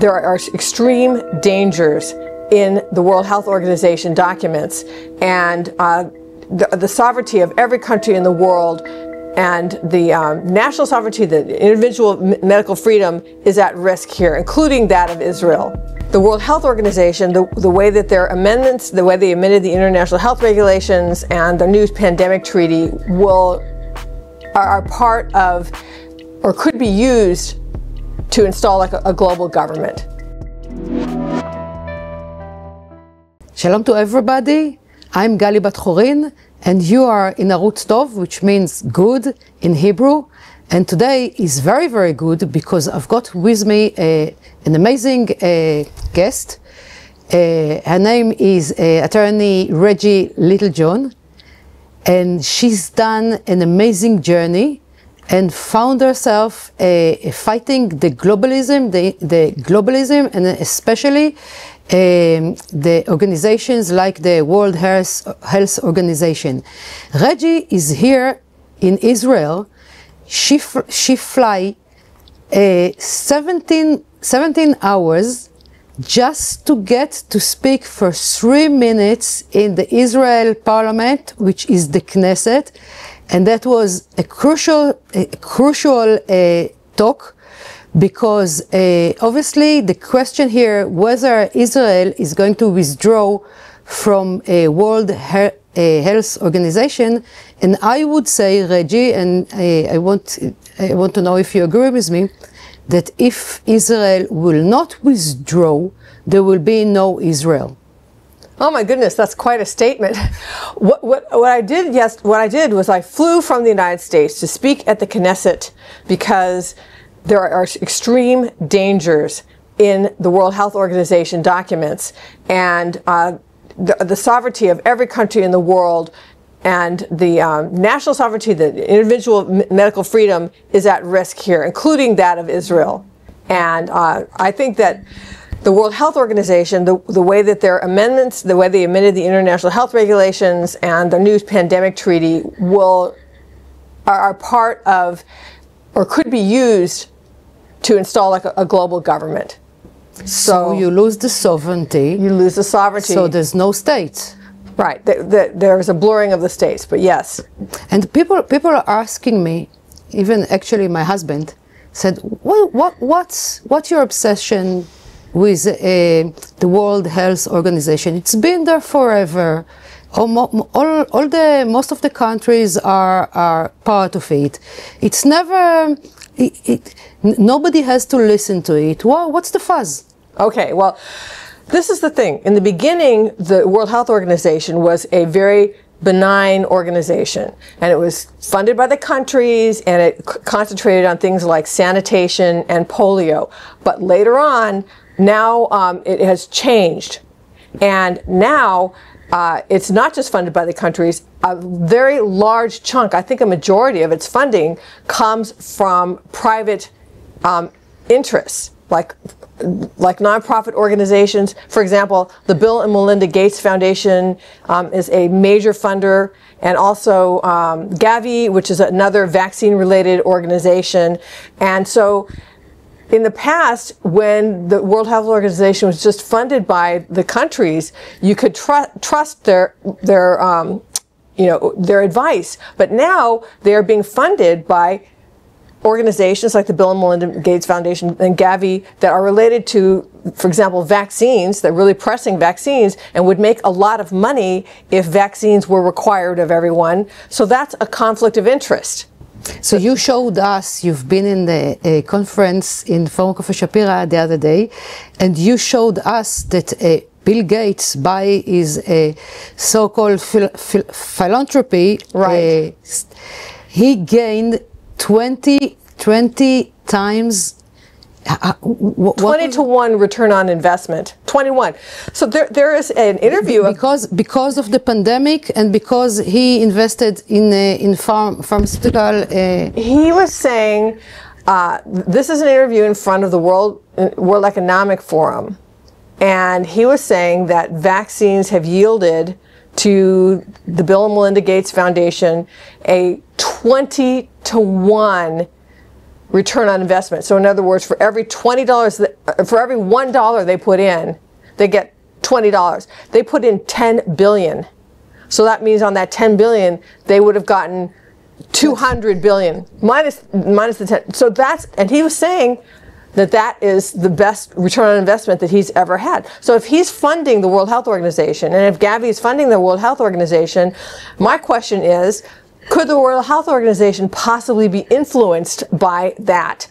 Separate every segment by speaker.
Speaker 1: there are extreme dangers in the World Health Organization documents, and the sovereignty of every country in the world and the national sovereignty, the individual medical freedom is at risk here, including that of Israel. The World Health Organization, the way that their amendments, the way they amended the international health regulations and the new pandemic treaty are part of, or could be used to install like a global government.
Speaker 2: Shalom to everybody. I'm Gali Bat-Chorin, and you are in Arutz Tov, which means good in Hebrew. And today is very, very good because I've got with me an amazing guest. Her name is attorney רג'י Littlejohn, and she's done an amazing journey and found herself fighting the globalism, the globalism, and especially the organizations like the World Health Organization. רג'י is here in Israel. She fly 17 hours just to get to speak for 3 minutes in the Israel Parliament, which is the Knesset, and that was a crucial talk. Because obviously the question here whether Israel is going to withdraw from a World Health Organization, and I would say, רג'י, and I want to know if you agree with me, that if Israel will not withdraw, there will be no Israel.
Speaker 1: Oh my goodness, that's quite a statement. What I did was I flew from the United States to speak at the Knesset because there are extreme dangers in the World Health Organization documents, and the sovereignty of every country in the world and the national sovereignty, the individual medical freedom is at risk here, including that of Israel. And I think that the World Health Organization, the way that their amendments, the way they amended the international health regulations and the new pandemic treaty are part of, or could be used to install like a global government.
Speaker 2: So you lose the sovereignty.
Speaker 1: You lose the sovereignty.
Speaker 2: So there's no state.
Speaker 1: Right. There's a blurring of the states, but yes.
Speaker 2: And people are asking me, even actually my husband said, what's your obsession with the World Health Organization? It's been there forever. Most of the countries are part of it. It's never. Nobody has to listen to it. Well, what's the fuss?
Speaker 1: Okay, well, this is the thing. In the beginning, the World Health Organization was a very benign organization, and it was funded by the countries, and it concentrated on things like sanitation and polio. But later on, now it has changed, and now it's not just funded by the countries. A very large chunk, I think a majority of its funding, comes from private interests, like nonprofit organizations. For example, the Bill and Melinda Gates Foundation is a major funder, and also Gavi, which is another vaccine-related organization. And so in the past, when the World Health Organization was just funded by the countries, you could trust their advice. But now they are being funded by organizations like the Bill and Melinda Gates Foundation and Gavi that are related to, for example, vaccines, that really pressing vaccines, and would make a lot of money if vaccines were required of everyone. So that's a conflict of interest.
Speaker 2: So you showed us, you've been in the conference in Forum Cafe Shapira the other day, and you showed us that Bill Gates, by his so-called philanthropy,
Speaker 1: right,
Speaker 2: he gained 20 times
Speaker 1: 20 to 1 return on investment. 21. So there is an interview
Speaker 2: because of the pandemic, and because he invested in pharmaceutical.
Speaker 1: He was saying, this is an interview in front of the World Economic Forum, and he was saying that vaccines have yielded to the Bill and Melinda Gates Foundation a 20 to 1 return on investment. So in other words, for every $20, for every $1 they put in, they get $20. They put in 10 billion. So that means on that 10 billion, they would have gotten 200 billion minus the 10. So that's, and he was saying that that is the best return on investment that he's ever had. So if he's funding the World Health Organization, and if Gavi is funding the World Health Organization, my question is, could the World Health Organization possibly be influenced by that?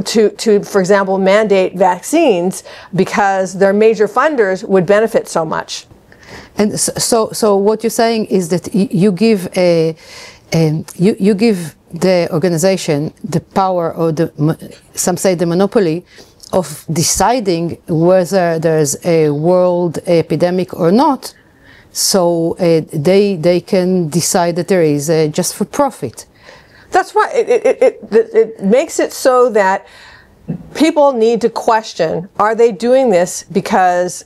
Speaker 1: To, for example, mandate vaccines because their major funders would benefit so much.
Speaker 2: And so what you're saying is that you give you give the organization the power, or some say the monopoly, of deciding whether there's a world epidemic or not. So they can decide that there is just for profit.
Speaker 1: That's right. It makes it so that people need to question, are they doing this because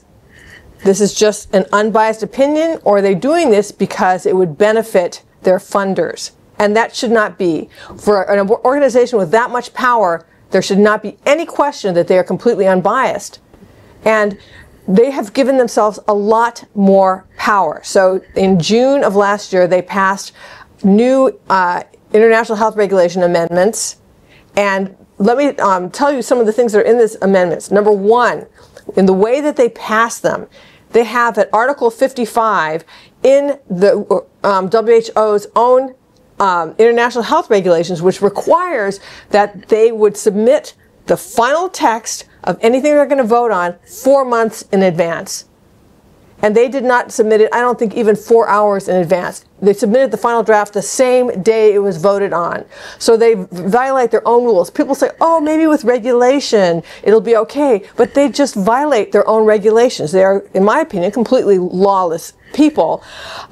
Speaker 1: this is just an unbiased opinion, or are they doing this because it would benefit their funders? And that should not be. For an organization with that much power, there should not be any question that they are completely unbiased. And they have given themselves a lot more power. So in June of last year, they passed new international health regulation amendments. And let me tell you some of the things that are in these amendments. Number one, in the way that they pass them, they have at Article 55 in the WHO's own international health regulations, which requires that they would submit the final text of anything they're going to vote on 4 months in advance. And they did not submit it, I don't think, even 4 hours in advance. They submitted the final draft the same day it was voted on. So they violate their own rules. People say, oh, maybe with regulation it'll be okay. But they just violate their own regulations. They are, in my opinion, completely lawless people.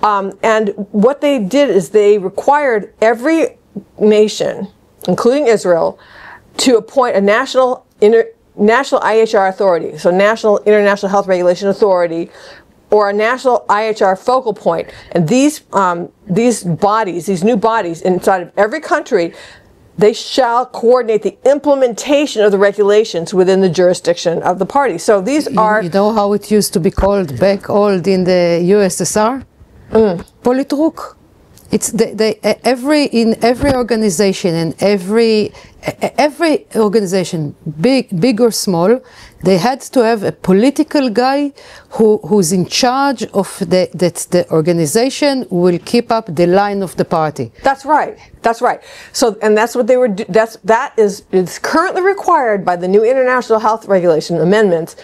Speaker 1: And what they did is they required every nation, including Israel, to appoint a national IHR authority, so National International Health Regulation Authority, or a national IHR focal point. And these bodies, these new bodies inside of every country, they shall coordinate the implementation of the regulations within the jurisdiction of the party. So these are...
Speaker 2: You know how it used to be called back old in the USSR? Politruk. It's in every organization, and every organization, big or small, they had to have a political guy who's in charge of that the organization will keep up the line of the party.
Speaker 1: That's right. That's right. So, and that's what they were. That is currently required by the new international health regulation amendments.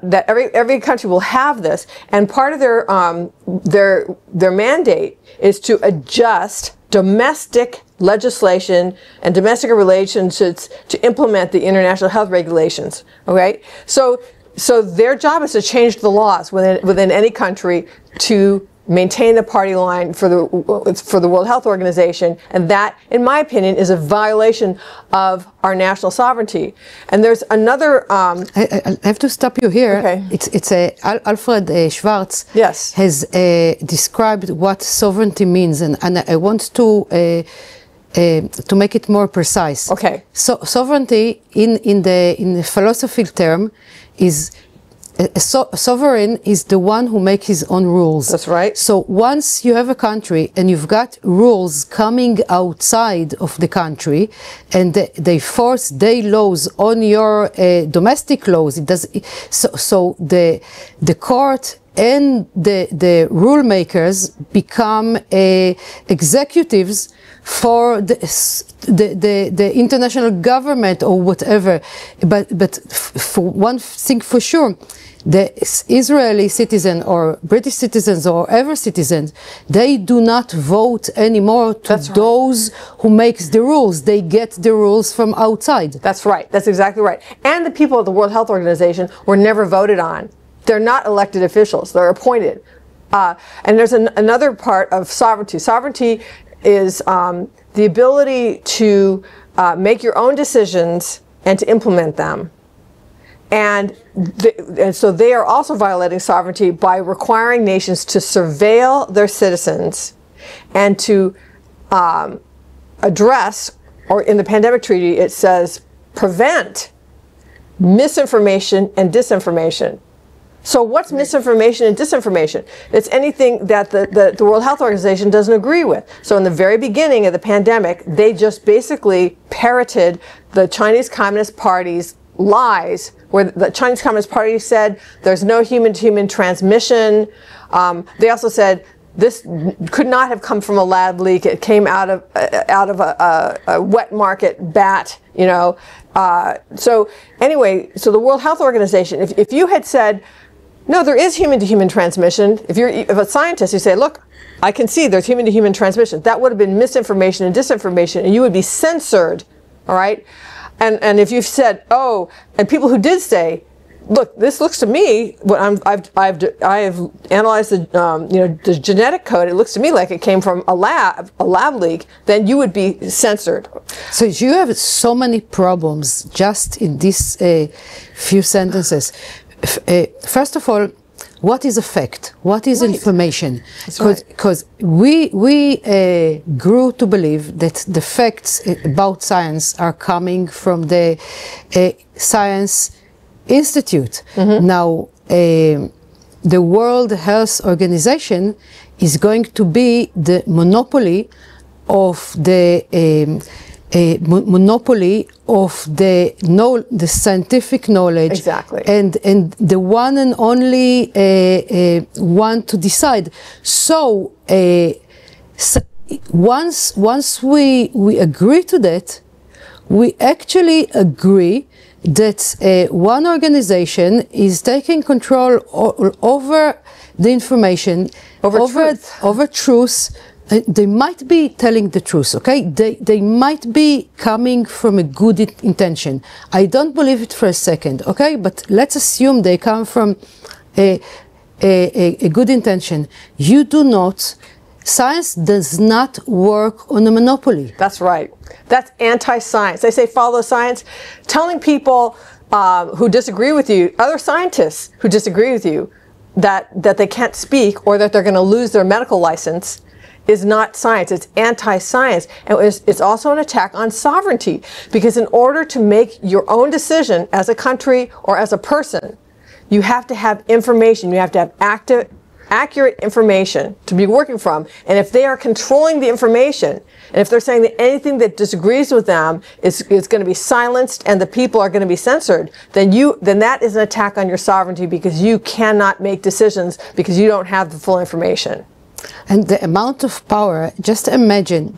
Speaker 1: That every country will have this, and part of their mandate is to adjust domestic legislation and domestic relationships to implement the international health regulations. Okay, so their job is to change the laws within any country to maintain the party line for the World Health Organization, and that, in my opinion, is a violation of our national sovereignty. And there's another.
Speaker 2: I have to stop you here.
Speaker 1: Okay.
Speaker 2: It's Alfred Schwartz.
Speaker 1: Yes.
Speaker 2: Has described what sovereignty means, and I want to make it more precise.
Speaker 1: Okay.
Speaker 2: So sovereignty in the philosophical term is. A sovereign is the one who makes his own rules.
Speaker 1: That's right.
Speaker 2: So once you have a country and you've got rules coming outside of the country, and they force their laws on your domestic laws, it does. So the court and the rule makers become executives for the international government or whatever. But for one thing for sure, the Israeli citizen or British citizens or ever citizens, they do not vote anymore to those who makes the rules. They get the rules from outside.
Speaker 1: That's right. That's exactly right. And the people of the World Health Organization were never voted on. They're not elected officials. They're appointed. And there's another part of sovereignty. Sovereignty is the ability to make your own decisions and to implement them. And so they are also violating sovereignty by requiring nations to surveil their citizens and to address or in the pandemic treaty, it says prevent misinformation and disinformation. So what's misinformation and disinformation? It's anything that the World Health Organization doesn't agree with. So in the very beginning of the pandemic, they just basically parroted the Chinese Communist Party's lies, where the Chinese Communist Party said there's no human-to-human transmission. They also said this could not have come from a lab leak. It came out of a wet market bat, you know. So anyway, so the World Health Organization, if you had said, no, there is human-to-human transmission, if a scientist, you say, look, I can see there's human-to-human transmission, that would have been misinformation and disinformation, and you would be censored, all right? And if you've said, oh, and people who did say, look, this looks to me, I have analyzed the genetic code. It looks to me like it came from a lab leak. Then you would be censored.
Speaker 2: So you have so many problems just in these few sentences. First of all, what is a fact? What is information? Because we grew to believe that the facts about science are coming from the Science Institute. Now, the World Health Organization is going to be the monopoly of the the scientific knowledge,
Speaker 1: exactly,
Speaker 2: and the one and only one to decide. So once we agree to that, we actually agree that one organization is taking control over the information, over truth. They might be telling the truth, okay? They might be coming from a good intention. I don't believe it for a second, okay? But let's assume they come from a good intention. You do not. Science does not work on a monopoly.
Speaker 1: That's right. That's anti-science. They say follow science. Telling people who disagree with you, other scientists who disagree with you, that they can't speak or that they're going to lose their medical license is not science. It's anti-science. And it's also an attack on sovereignty, because in order to make your own decision as a country or as a person, you have to have information. You have to have accurate information to be working from. And if they are controlling the information, and if they're saying that anything that disagrees with them is going to be silenced and the people are going to be censored, then that is an attack on your sovereignty, because you cannot make decisions because you don't have the full information.
Speaker 2: And the amount of power, imagine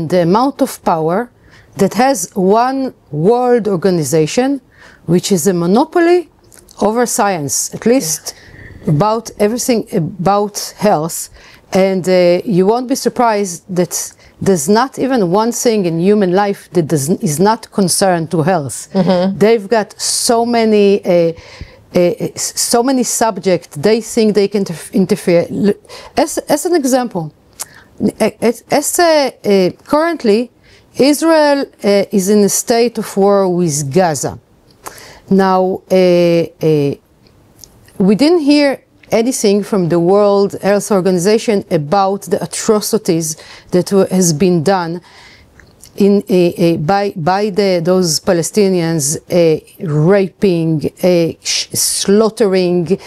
Speaker 2: the amount of power that has one world organization, which is a monopoly over science, at least about everything about health. And you won't be surprised that there's not even one thing in human life that is not concerned to health. They've got so many subjects they think they can interfere. As an example, currently Israel is in a state of war with Gaza. Now, we didn't hear anything from the World Health Organization about the atrocities that has been done by those Palestinians, raping, slaughtering,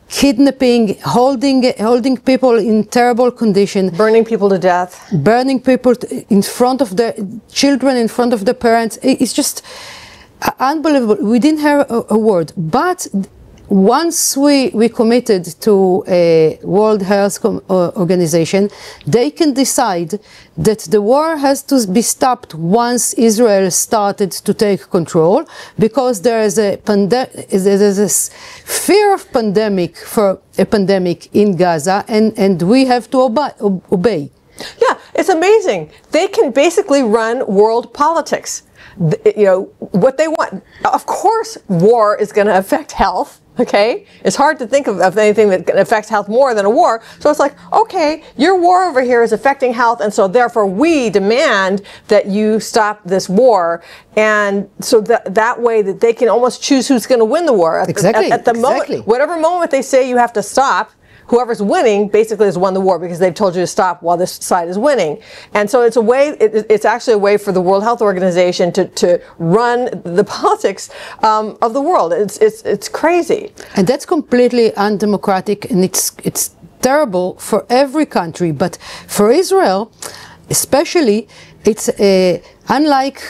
Speaker 2: kidnapping, holding people in terrible condition,
Speaker 1: burning people to death,
Speaker 2: burning people in front of their children, in front of their parents. It's just unbelievable. We didn't hear a word. But once we committed to a World Health Organization, they can decide that the war has to be stopped once Israel started to take control, because there is there's fear of a pandemic in Gaza, and we have to obey.
Speaker 1: Yeah, it's amazing. They can basically run world politics. You know, what they want. Of course, war is going to affect health. Okay? It's hard to think of anything that affects health more than a war. So it's like, okay, your war over here is affecting health, and so therefore we demand that you stop this war. And so that way that they can almost choose who's going to win the war. At the moment, whatever moment they say you have to stop, whoever's winning basically has won the war because they've told you to stop while this side is winning. And so it's a way, it's actually a way for the World Health Organization to run the politics of the world. It's crazy.
Speaker 2: And that's completely undemocratic, and it's terrible for every country, but for Israel especially, it's unlike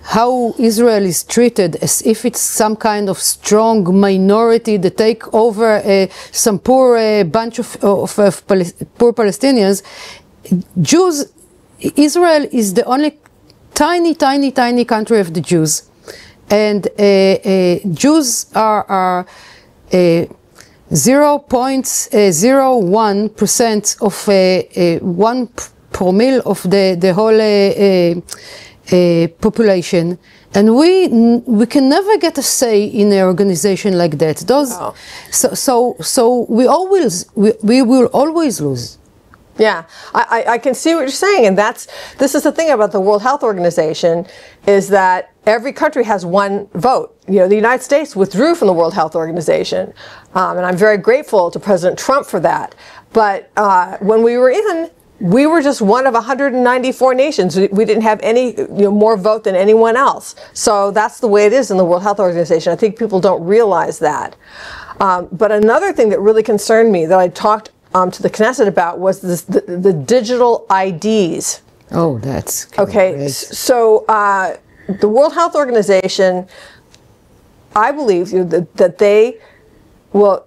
Speaker 2: how Israel is treated, as if it's some kind of strong minority that take over some poor bunch of poor Palestinians. Jews, Israel is the only tiny country of the Jews, and Jews are 0.01% of 1 promille of the whole population, and we can never get a say in an organization like that. So we will always lose.
Speaker 1: Yeah, I can see what you're saying, and this is the thing about the World Health Organization, is that every country has one vote. You know, the United States withdrew from the World Health Organization, and I'm very grateful to President Trump for that. But when we were in, we were just one of 194 nations. We didn't have any more vote than anyone else. So that's the way it is in the World Health Organization. I think people don't realize that. But another thing that really concerned me that I talked to the Knesset about was the digital IDs.
Speaker 2: Oh, that's
Speaker 1: okay.
Speaker 2: Great.
Speaker 1: So the World Health Organization, I believe that they will,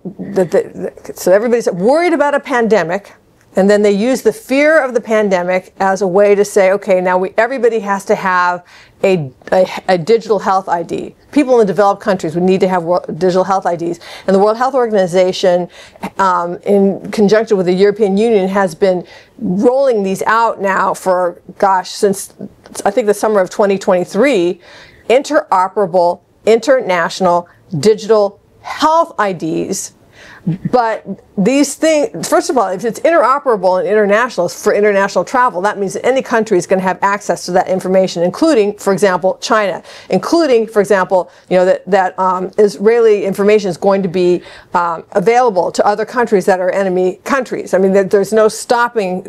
Speaker 1: so everybody's worried about a pandemic, and then they use the fear of the pandemic as a way to say, okay, now everybody has to have a digital health ID. People in the developed countries would need to have digital health IDs. And the World Health Organization, in conjunction with the European Union, has been rolling these out now for, since I think the summer of 2023, interoperable, international, digital health IDs. But these things, first of all, if it's interoperable and international, for international travel, that means that any country is going to have access to that information, including, for example, China, including, for example, that Israeli information is going to be available to other countries that are enemy countries. I mean, there's no stopping,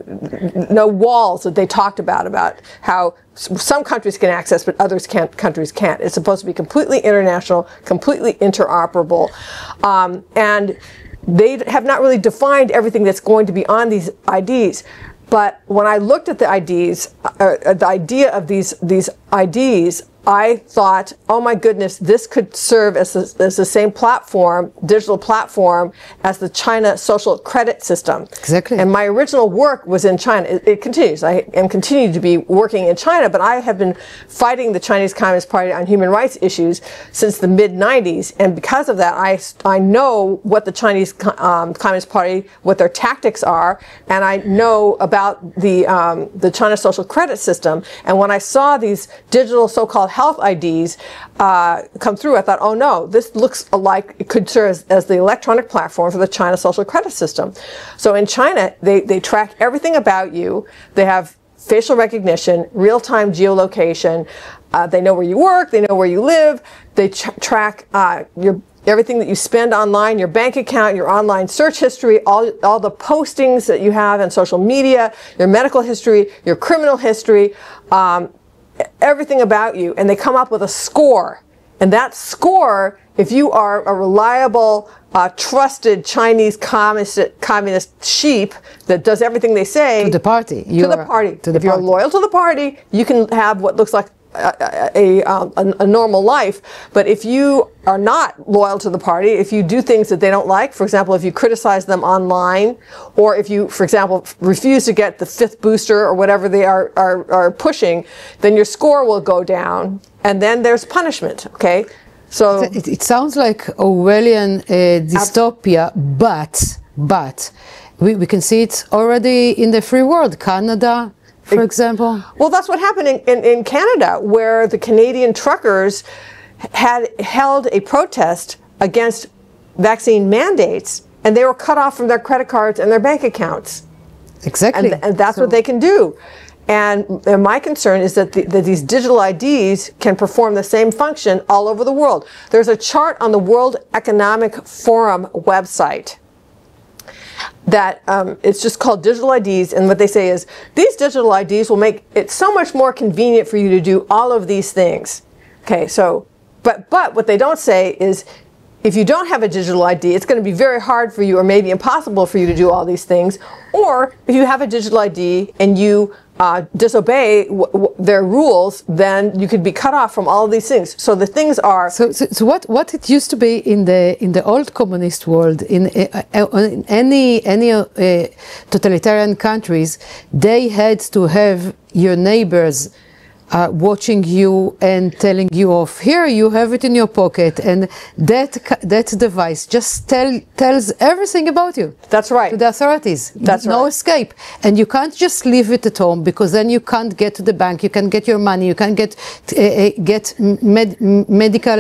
Speaker 1: no walls that they talked about how some countries can access, but countries can't. It's supposed to be completely international, completely interoperable, and they have not really defined everything that's going to be on these IDs. But when I looked at the IDs, the idea of these IDs, I thought, oh my goodness, this could serve as the same platform, digital platform, as the China social credit system.
Speaker 2: Exactly.
Speaker 1: And my original work was in China. It continues. I am continuing to be working in China, but I have been fighting the Chinese Communist Party on human rights issues since the mid-90s. And because of that, I know what the Chinese Communist Party, what their tactics are, and I know about the China social credit system. And when I saw these digital so-called health IDs come through, I thought, oh no, this looks like it could serve as the electronic platform for the China social credit system. So in China, they track everything about you. They have facial recognition, real-time geolocation. They know where you work. They know where you live. They track everything that you spend online, your bank account, your online search history, all the postings that you have on social media, your medical history, your criminal history, everything about you, and they come up with a score. And that score, if you are a reliable, trusted Chinese communist sheep that does everything they say,
Speaker 2: to the party.
Speaker 1: If you're loyal to the party, you can have what looks like a normal life. But if you are not loyal to the party, if you do things that they don't like, for example, if you criticize them online, or if you, for example, refuse to get the 5th booster or whatever they are pushing, then your score will go down, and then there's punishment. Okay, so
Speaker 2: it sounds like Orwellian dystopia, but we can see it already in the free world, Canada, for example.
Speaker 1: Well, that's what happened in Canada, where the Canadian truckers had held a protest against vaccine mandates, and they were cut off from their credit cards and their bank accounts.
Speaker 2: Exactly.
Speaker 1: And that's what they can do. And my concern is that these digital IDs can perform the same function all over the world. There's a chart on the World Economic Forum website. that it's just called digital IDs, and what they say is these digital IDs will make it so much more convenient for you to do all of these things. Okay, so, but what they don't say is if you don't have a digital ID, it's going to be very hard for you or maybe impossible for you to do all these things. Or if you have a digital ID and you disobey their rules, then you could be cut off from all of these things. So the things are...
Speaker 2: So what it used to be in the old communist world, in any totalitarian countries, they had to have your neighbors watching you and telling you off. Here you have it in your pocket, and that device just tells everything about you.
Speaker 1: That's right.
Speaker 2: To the authorities.
Speaker 1: That's
Speaker 2: no
Speaker 1: right.
Speaker 2: escape. And you can't just leave it at home, because then you can't get to the bank, you can't get your money, you can't get medical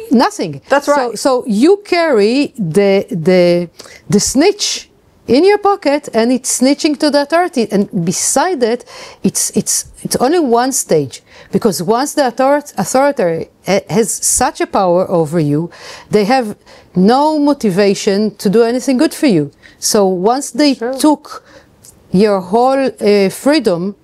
Speaker 2: nothing.
Speaker 1: That's right.
Speaker 2: So you carry the snitch in your pocket, and it's snitching to the authority. And beside that, it's only one stage, because once the authority has such a power over you, they have no motivation to do anything good for you. So once they took your whole freedom,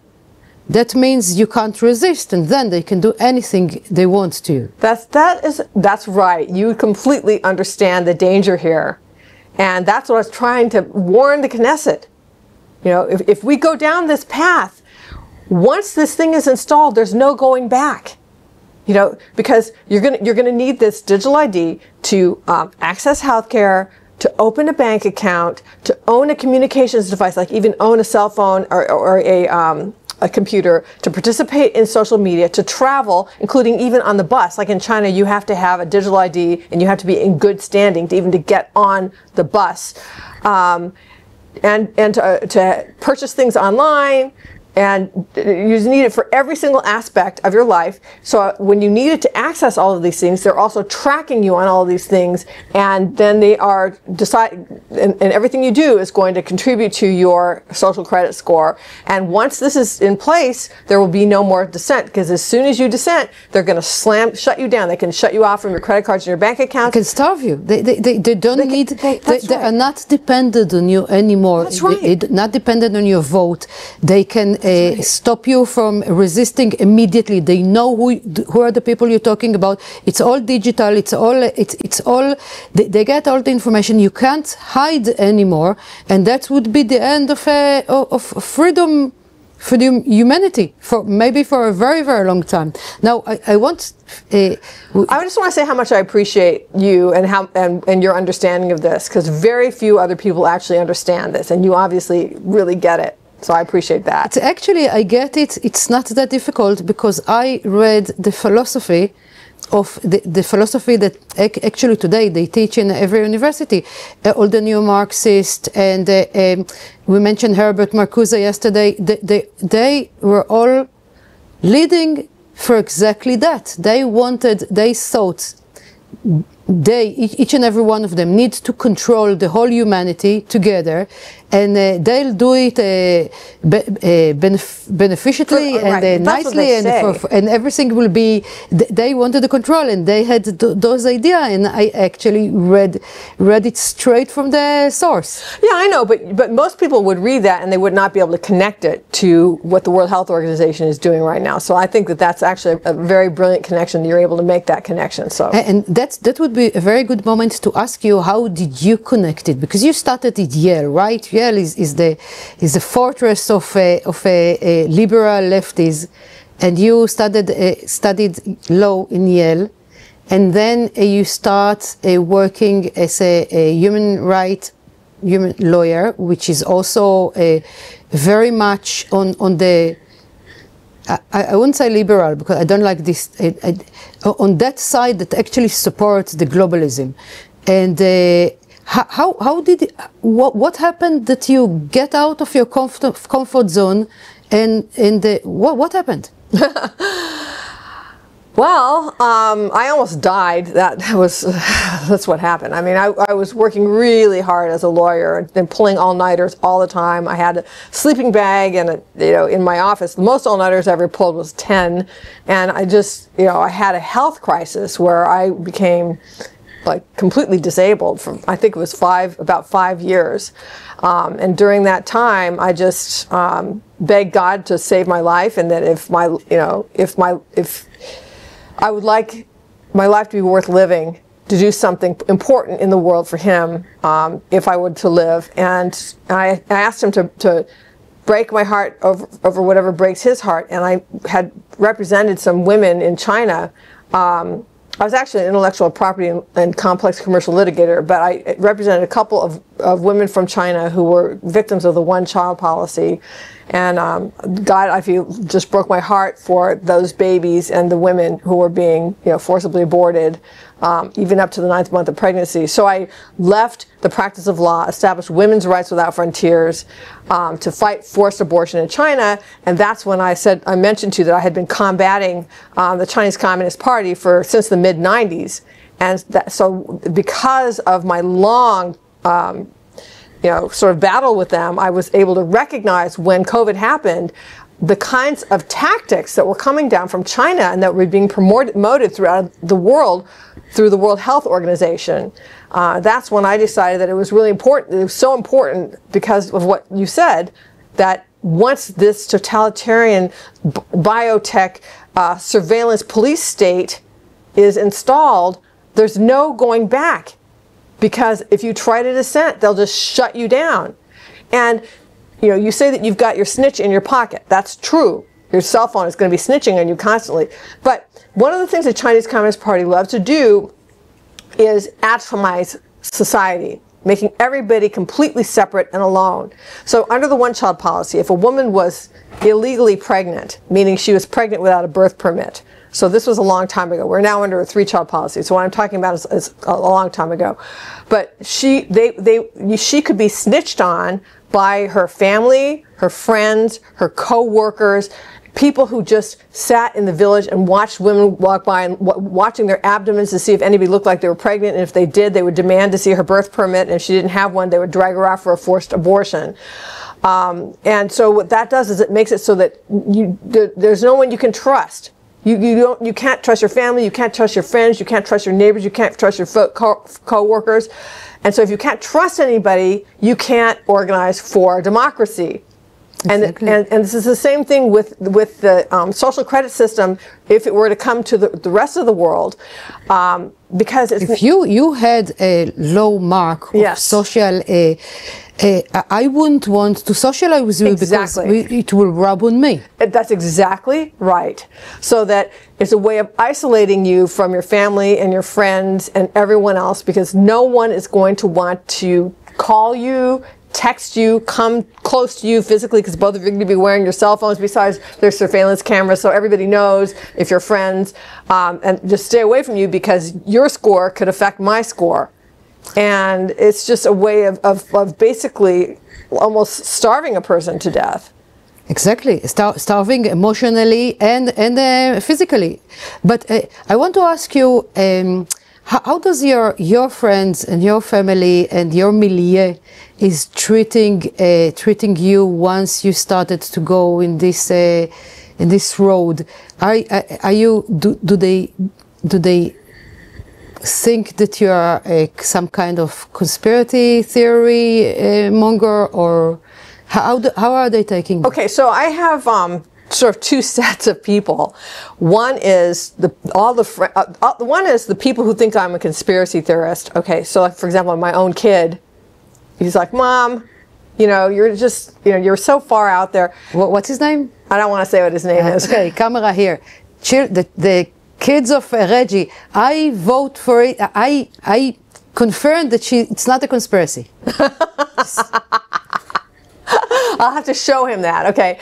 Speaker 2: that means you can't resist, and then they can do anything they want to you.
Speaker 1: That's right. You completely understand the danger here. And that's what I was trying to warn the Knesset. You know, if we go down this path, once this thing is installed, there's no going back. You know, because you're gonna need this digital ID to access healthcare, to open a bank account, to own a communications device, like even own a cell phone or a computer, to participate in social media, to travel, including even on the bus. Like in China, you have to have a digital ID and you have to be in good standing to get on the bus, and to purchase things online. And you need it for every single aspect of your life. So when you need it to access all of these things, they're also tracking you on all of these things, and then they are and everything you do is going to contribute to your social credit score. And once this is in place, there will be no more dissent, because as soon as you dissent, they're going to shut you down. They can shut you off from your credit cards and your bank accounts.
Speaker 2: They can starve you. They don't need. They are not dependent on you anymore.
Speaker 1: That's right.
Speaker 2: They're not dependent on your vote. They can stop you from resisting immediately. They know who are the people you're talking about. It's all digital. It's all. They get all the information. You can't hide anymore, and that would be the end of freedom. For the humanity, maybe for a very, very long time. Now, I just want to say how much I appreciate you and your understanding of this, because very few other people actually understand this, and you obviously really get it. So I appreciate that. Actually, I get it. It's not that difficult, because I read the philosophy of the philosophy that actually today they teach in every university. All the new Marxists, and we mentioned Herbert Marcuse yesterday. They were all leading for exactly that. They thought each and every one of them needs to control the whole humanity together, and they'll do it beneficially and nicely, and everything will be. They wanted the control, and they had those ideas, and I actually read it straight from the source.
Speaker 1: Yeah, I know, but most people would read that and they would not be able to connect it to what the World Health Organization is doing right now. So I think that's actually a very brilliant connection. You're able to make that connection. So
Speaker 2: and that would be a very good moment to ask you, how did you connect it? Because you started at Yale, right? Yale is the fortress of liberal lefties, and you studied law in Yale, and then you start working as a human lawyer, which is also very much on the. I wouldn't say liberal, because I don't like this. On that side that actually supports the globalism, and how did what happened that you get out of your comfort zone, and what happened?
Speaker 1: Well, I almost died. That's what happened. I mean, I was working really hard as a lawyer and pulling all-nighters all the time. I had a sleeping bag and in my office. The most all-nighters I ever pulled was 10, and I just I had a health crisis where I became like completely disabled for, I think it was about 5 years. And during that time, I just begged God to save my life, and that if I would like my life to be worth living, to do something important in the world for him, if I were to live. And I asked him to break my heart over whatever breaks his heart. And I had represented some women in China. I was actually an intellectual property and complex commercial litigator, but I represented a couple of women from China who were victims of the one-child policy. And God, I feel, just broke my heart for those babies and the women who were being, forcibly aborted, even up to the 9th month of pregnancy. So I left the practice of law, established Women's Rights Without Frontiers, to fight forced abortion in China. And that's when I mentioned to you that I had been combating the Chinese Communist Party since the mid-90s. And so because of my long sort of battle with them, I was able to recognize when COVID happened the kinds of tactics that were coming down from China and that were being promoted throughout the world through the World Health Organization. That's when I decided that it was really important. It was so important because of what you said, that once this totalitarian biotech surveillance police state is installed, there's no going back. Because if you try to dissent, they'll just shut you down. And you say that you've got your snitch in your pocket. That's true. Your cell phone is going to be snitching on you constantly. But one of the things the Chinese Communist Party loves to do is atomize society, making everybody completely separate and alone. So under the one-child policy, if a woman was illegally pregnant, meaning she was pregnant without a birth permit, so this was a long time ago. We're now under a 3-child policy. So what I'm talking about is a long time ago. But she could be snitched on by her family, her friends, her co-workers, people who just sat in the village and watched women walk by and watching their abdomens to see if anybody looked like they were pregnant. And if they did, they would demand to see her birth permit. And if she didn't have one, they would drag her off for a forced abortion. And so what that does is it makes it so that there's no one you can trust. You can't trust your family, you can't trust your friends, you can't trust your neighbors, you can't trust your co-workers. And so if you can't trust anybody, you can't organize for democracy. Exactly. And this is the same thing with the social credit system if it were to come to the rest of the world. Because
Speaker 2: if you had a low mark of social, I wouldn't want to socialize with you because it will rub on me.
Speaker 1: That's exactly right. So that it's a way of isolating you from your family and your friends and everyone else, because no one is going to want to call you, text you, come close to you physically, because both of you are going to be wearing your cell phones. Besides, there's surveillance cameras, so everybody knows if you're friends, and just stay away from you because your score could affect my score. And it's just a way of basically almost starving a person to death.
Speaker 2: Exactly, starving emotionally and physically. But I want to ask you, how does your friends and your family and your milieu is treating you once you started to go in this road? Do they think that you are some kind of conspiracy theory monger, or how are they taking it?
Speaker 1: Okay, so I have sort of two sets of people. One is the people who think I'm a conspiracy theorist. Okay, so like, for example, my own kid, he's like, "Mom, you're just, you're so far out there."
Speaker 2: What's his name?
Speaker 1: I don't want to say what his name is.
Speaker 2: Okay, camera here. The kids of רג'י, I vote for it. I confirm that it's not a conspiracy.
Speaker 1: I'll have to show him that. Okay.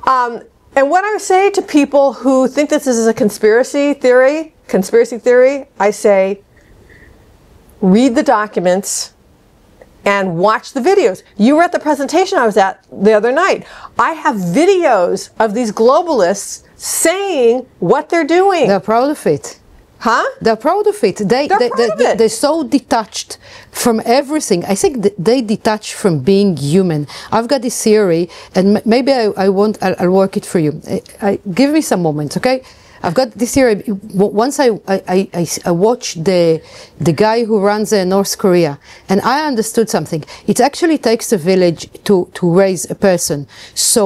Speaker 1: And what I say to people who think this is a conspiracy theory, I say, read the documents and watch the videos. You were at the presentation I was at the other night. I have videos of these globalists saying what they're doing.
Speaker 2: They're proud of it.
Speaker 1: Huh?
Speaker 2: They're proud of it. They're so detached from everything. I think they detach from being human. I've got this theory, and maybe I'll work it for you. Give me some moments, okay? I've got this year. Once I watched the guy who runs North Korea, and I understood something. It actually takes a village to raise a person. So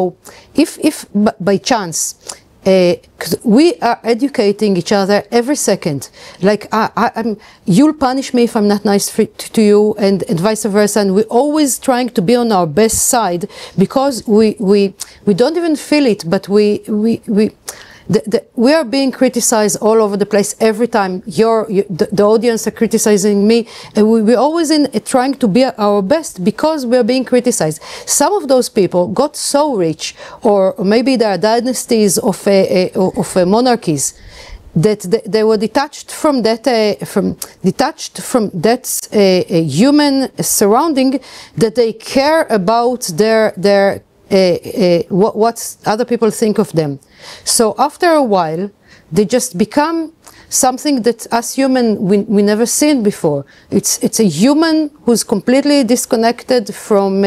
Speaker 2: if by chance, because we are educating each other every second. Like you'll punish me if I'm not nice to you, and vice versa. And we're always trying to be on our best side because we don't even feel it, but we are being criticized all over the place every time. The audience are criticizing me, and we're always trying to be our best because we are being criticized. Some of those people got so rich, or maybe there are dynasties of monarchies, that they were detached from that human surrounding, that they care about their what other people think of them. So after a while, they just become something that us human we never seen before. It's a human who's completely disconnected from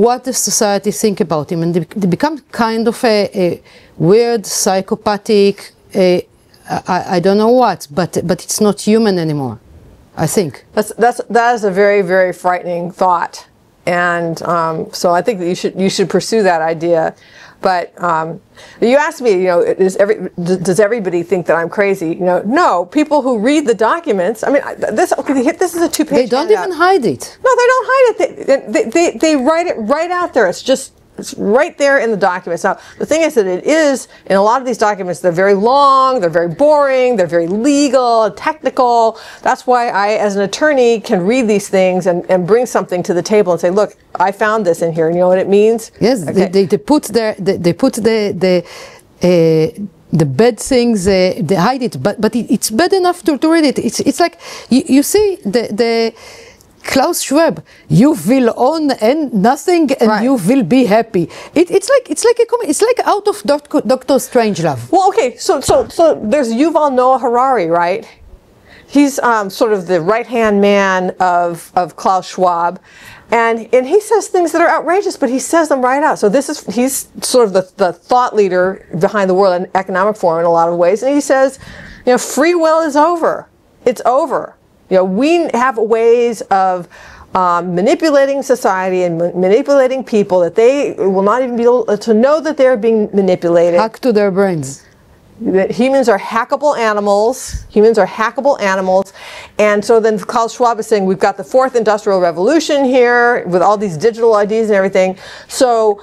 Speaker 2: what the society think about him, and they become kind of a weird, psychopathic, I don't know what, but it's not human anymore, I think.
Speaker 1: That is a very, very frightening thought. And so I think that you should pursue that idea. But you asked me, does everybody think that I'm crazy? No. People who read the documents. I mean, this is a 2-page.
Speaker 2: They don't even hide it.
Speaker 1: No, they don't hide it. They write it right out there. It's right there in the documents. Now, the thing is that it is, in a lot of these documents, they're very long, they're very boring, they're very legal, technical. That's why I, as an attorney, can read these things and bring something to the table and say, look, I found this in here, and you know what it means?
Speaker 2: Yes, okay. they put the bad things, they hide it, but it's bad enough to read it. It's like, you see the Klaus Schwab, you will own and nothing, and right. You will be happy. It's like out of Dr. Strangelove.
Speaker 1: Well, okay, so there's Yuval Noah Harari, right? He's sort of the right-hand man of Klaus Schwab, and he says things that are outrageous, but he says them right out. So he's sort of the thought leader behind the World Economic Forum in a lot of ways, and he says, free will is over. It's over. We have ways of manipulating society and manipulating people that they will not even be able to know that they're being manipulated.
Speaker 2: Hack to their brains.
Speaker 1: That humans are hackable animals. And so then Klaus Schwab is saying we've got the 4th Industrial Revolution here with all these digital IDs and everything. So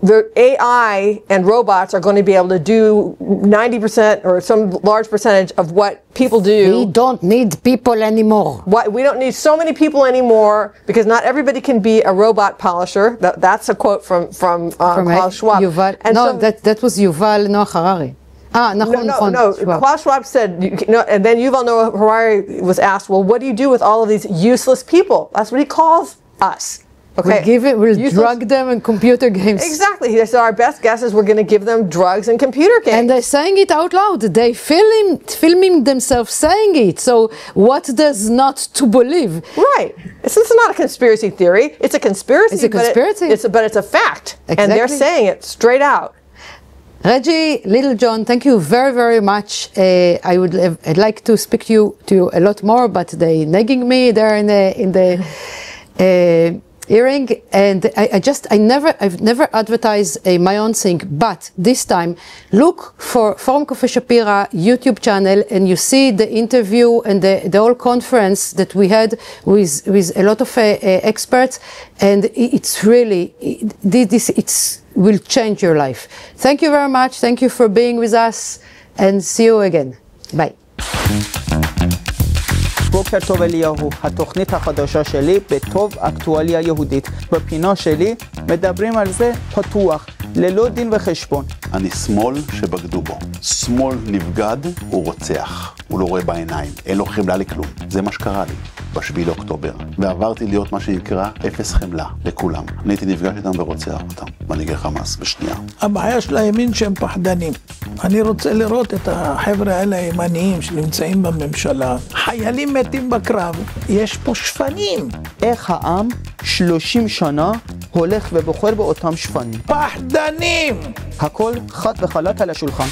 Speaker 1: the AI and robots are going to be able to do 90% or some large percentage of what people do.
Speaker 2: We don't need people anymore.
Speaker 1: We don't need so many people anymore because not everybody can be a robot polisher. That's a quote from Klaus Schwab.
Speaker 2: That was Yuval Noah Harari.
Speaker 1: No. Klaus Schwab said, and then Yuval Noah Harari was asked, well, what do you do with all of these useless people? That's what he calls us. Okay.
Speaker 2: We'll drug them in computer games.
Speaker 1: Exactly. He said our best guess is we're going to give them drugs and computer games.
Speaker 2: And they're saying it out loud. They filming themselves saying it. So what does not to believe?
Speaker 1: Right. This is not a conspiracy theory. It's a conspiracy.
Speaker 2: It's a conspiracy.
Speaker 1: But it's a fact.
Speaker 2: Exactly.
Speaker 1: And they're saying it straight out.
Speaker 2: רג'י, Littlejohn, thank you very, very much. I'd like to speak to you a lot more, but they nagging me there in the hearing, and I've never advertised my own thing, but this time look for Forum Cafe Shapira YouTube channel, and you see the interview and the whole conference that we had with a lot of experts, and it's really it will change your life. Thank you very much. Thank you for being with us, and see you again. Bye.
Speaker 3: בוקר טוב אליהו, התוכנית החדשה שלי בטוב אקטואליה יהודית. בפינה שלי מדברים על זה פתוח, ללא דין וחשבון.
Speaker 4: אני שמאל שבגדו בו. שמאל נבגד, הוא רוצח. הוא לא רואה בעיניים, אין לו חמלה לכלום. זה מה שקרה לי ב7 לאוקטובר. ועברתי להיות מה שנקרא אפס חמלה לכולם. אני הייתי נפגש איתם ורוצח אותם. מנהיגי חמאס בשנייה.
Speaker 5: הבעיה של הימין שהם פחדנים. אני רוצה לראות את החבר'ה האלה הימניים שנמצאים בממשלה. חיילים מתים בקרב, יש פה שפנים.
Speaker 3: איך העם 30 שנה הולך ובוחר באותם שפנים.
Speaker 5: פחדנים!
Speaker 3: הכל חד וחלק על השולחן.